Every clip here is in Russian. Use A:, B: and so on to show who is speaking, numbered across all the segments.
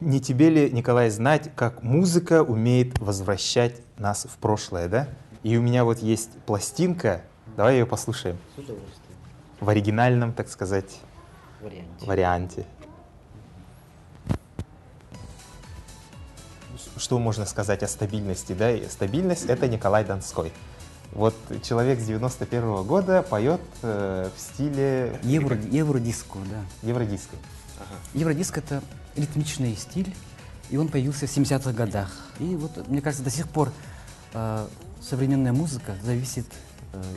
A: Не тебе ли, Николай, знать, как музыка умеет возвращать нас в прошлое, да? И у меня вот есть пластинка, давай ее послушаем.
B: С удовольствием.
A: В оригинальном, так сказать, варианте. Что можно сказать о стабильности, да? Стабильность — это Николай Донской. Вот человек с 91-го года поет в стиле...
B: Евродиско, да.
A: Евродиско.
B: Ага. Евродиско — это ритмичный стиль, и он появился в 70-х годах. И вот, мне кажется, до сих пор современная музыка зависит,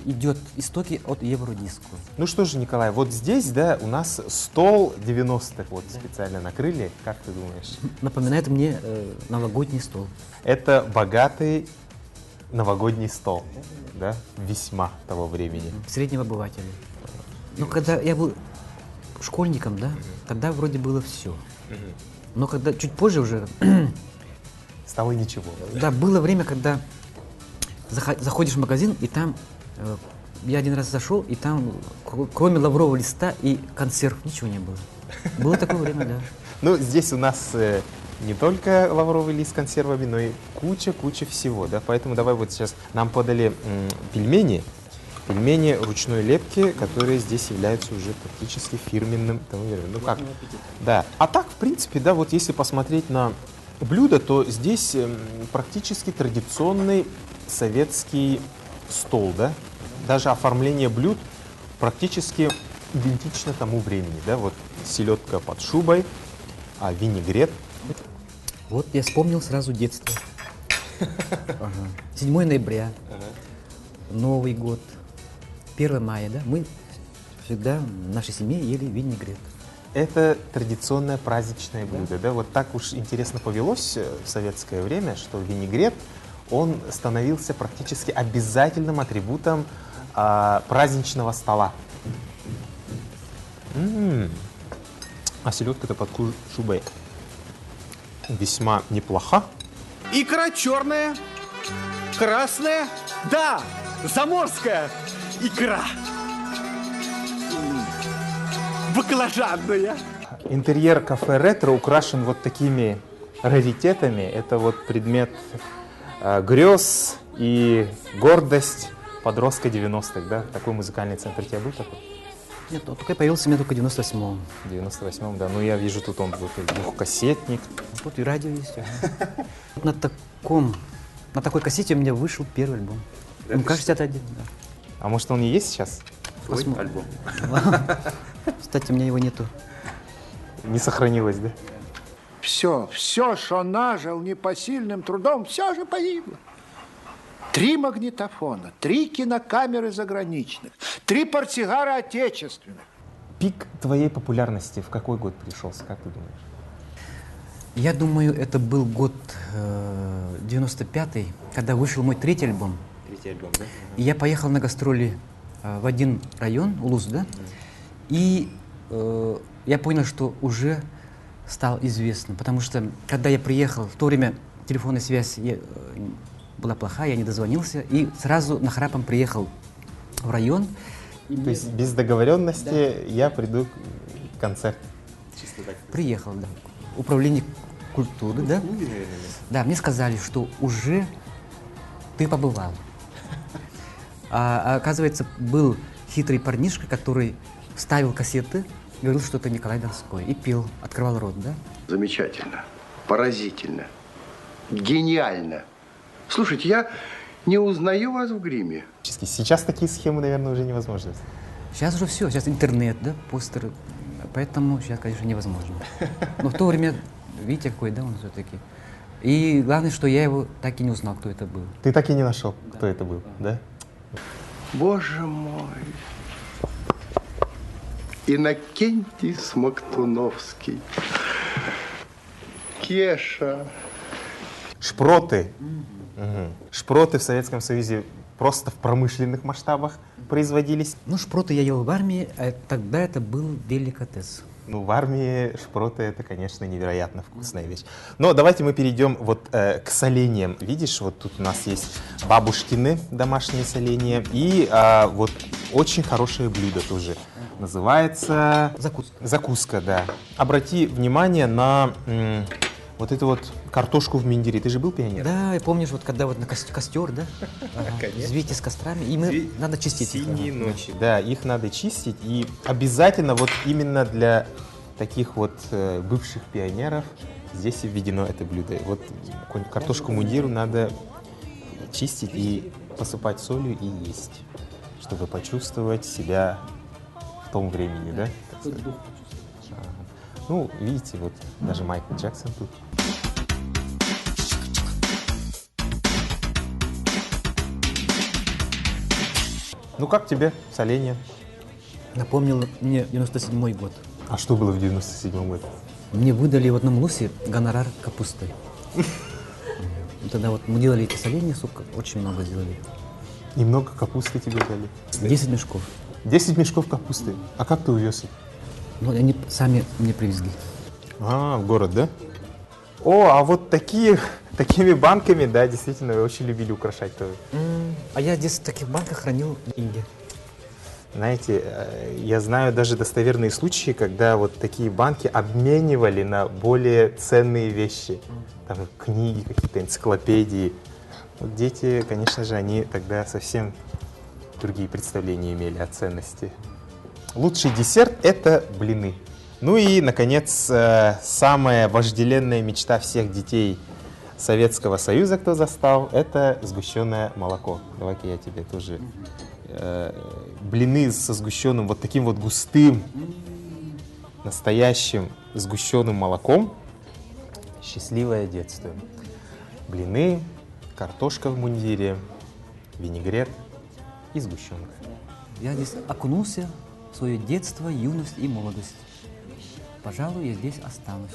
B: идет истоки от евродиско.
A: Ну что же, Николай, вот здесь, да, у нас стол 90-х вот специально накрыли. Как ты думаешь?
B: Напоминает мне новогодний стол.
A: Это богатый новогодний стол, да, весьма того времени.
B: Среднего обывателя. Но когда я был школьником, да, тогда вроде было все. Но когда чуть позже уже...
A: Стало ничего.
B: Да, было время, когда заходишь в магазин, и там... Я один раз зашел, и там, кроме лаврового листа и консерв, ничего не было. Было такое время, да.
A: Ну, здесь у нас не только лавровый лист с консервами, но и куча всего, да. Поэтому давай вот сейчас нам подали пельмени ручной лепки, которые здесь являются уже практически фирменным. Ну как? Да. А так, в принципе, да, вот если посмотреть на блюдо, то здесь практически традиционный советский стол, да. Даже оформление блюд практически идентично тому времени, да. Вот селедка под шубой, винегрет.
B: Вот я вспомнил сразу детство. 7 ноября, Новый год, 1 мая, да, мы всегда в нашей семье ели винегрет.
A: Это традиционное праздничное блюдо, да? Вот так уж интересно повелось в советское время, что винегрет, он становился практически обязательным атрибутом праздничного стола. А селедка-то под шубой весьма неплоха.
C: Икра черная, красная, да, заморская икра. Баклажанная.
A: Интерьер кафе «Ретро» украшен вот такими раритетами. Это вот предмет грез и гордость подростка 90-х, да? Такой музыкальный центр у тебя был такой?
B: Нет, он только появился у меня только в 98-м.
A: В 98-м, да. Ну, я вижу, тут он двухкассетник.
B: Тут и радио есть. На такой кассете у меня вышел первый альбом. МК-61, да.
A: А может, он и есть сейчас?
C: Твой альбом.
B: Кстати, у меня его нету.
A: Не сохранилось, да?
D: Все, что нажил непосильным трудом, все же погибло. 3 магнитофона, 3 кинокамеры заграничных, 3 портсигара отечественных.
A: Пик твоей популярности в какой год пришелся, как ты думаешь?
B: Я думаю, это был год 95-й, когда вышел мой 3-й альбом.
C: 3-й альбом, да?
B: И я поехал на гастроли в один район, Улус, да? И я понял, что уже стал известным, потому что, когда я приехал, в то время телефонная связь была плохая, я не дозвонился, и сразу нахрапом приехал в район.
A: То есть без договоренности я приду к концерту?
C: Чисто так.
B: Приехал, да. Управление культуры, да? Да, мне сказали, что уже ты побывал. А оказывается, был хитрый парнишка, который ставил кассеты, говорил, что это Николай Донской, и пел, открывал рот, да?
E: Замечательно, поразительно, гениально. Слушайте, я не узнаю вас в гриме.
A: Сейчас такие схемы, наверное, уже невозможны.
B: Сейчас уже все, сейчас интернет, да, постеры, поэтому сейчас, конечно, невозможно. Но в то время, видите, какой, да, он все-таки. И главное, что я его так и не узнал, кто это был.
A: Ты так и не нашел, кто это был, да?
E: Боже мой. Иннокентий Смоктуновский. Кеша.
A: Шпроты. Шпроты в Советском Союзе просто в промышленных масштабах производились.
B: Ну, шпроты я ел в армии, а тогда это был деликатес.
A: Ну, в армии шпроты — это, конечно, невероятно вкусная вещь. Но давайте мы перейдем вот к соленьям. Видишь, вот тут у нас есть бабушкины домашние соленья и вот очень хорошее блюдо тоже. Называется...
B: Закуска.
A: Закуска, да. Обрати внимание на вот эту вот картошку в миндире. Ты же был пионером?
B: Да, и помнишь, вот когда вот на костер, да? Ага. Взвейте с кострами, и мы надо чистить их.
A: Синие
B: Ага.
A: ночи. Да, их надо чистить. И обязательно вот именно для таких вот бывших пионеров здесь и введено это блюдо. Вот картошку мундиру надо чистить и посыпать солью и есть, чтобы почувствовать себя в том времени, да? так сказать. Ага. Ну, видите, вот даже Майкл Джексон тут. Ну, как тебе соленье?
B: Напомнил мне 97-й год.
A: А что было в 97-м году?
B: Мне выдали в одном лусе гонорар капустой. Тогда вот мы делали эти соленья, суп очень много сделали.
A: И много капусты тебе дали?
B: 10 мешков.
A: 10 мешков капусты. А как ты увез их?
B: Ну, они сами мне привезли.
A: А, в город, да? О, а вот такими банками, да, действительно, вы очень любили украшать тоже.
B: А я здесь в таких банках хранил деньги.
A: Знаете, я знаю даже достоверные случаи, когда вот такие банки обменивали на более ценные вещи. Там книги, какие-то энциклопедии. Вот дети, конечно же, они тогда совсем другие представления имели о ценности. Лучший десерт – это блины. Ну и, наконец, самая вожделенная мечта всех детей Советского Союза, кто застал, это сгущенное молоко. Давай-ка я тебе тоже... блины со сгущенным, вот таким вот густым, настоящим сгущенным молоком. Счастливое детство. Блины, картошка в мундире, винегрет и сгущенка.
B: Я здесь окунулся в свое детство, юность и молодость. Пожалуй, я здесь останусь.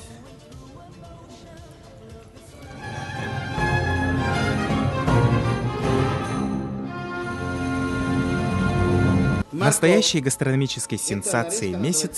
A: Настоящей гастрономической сенсацией месяца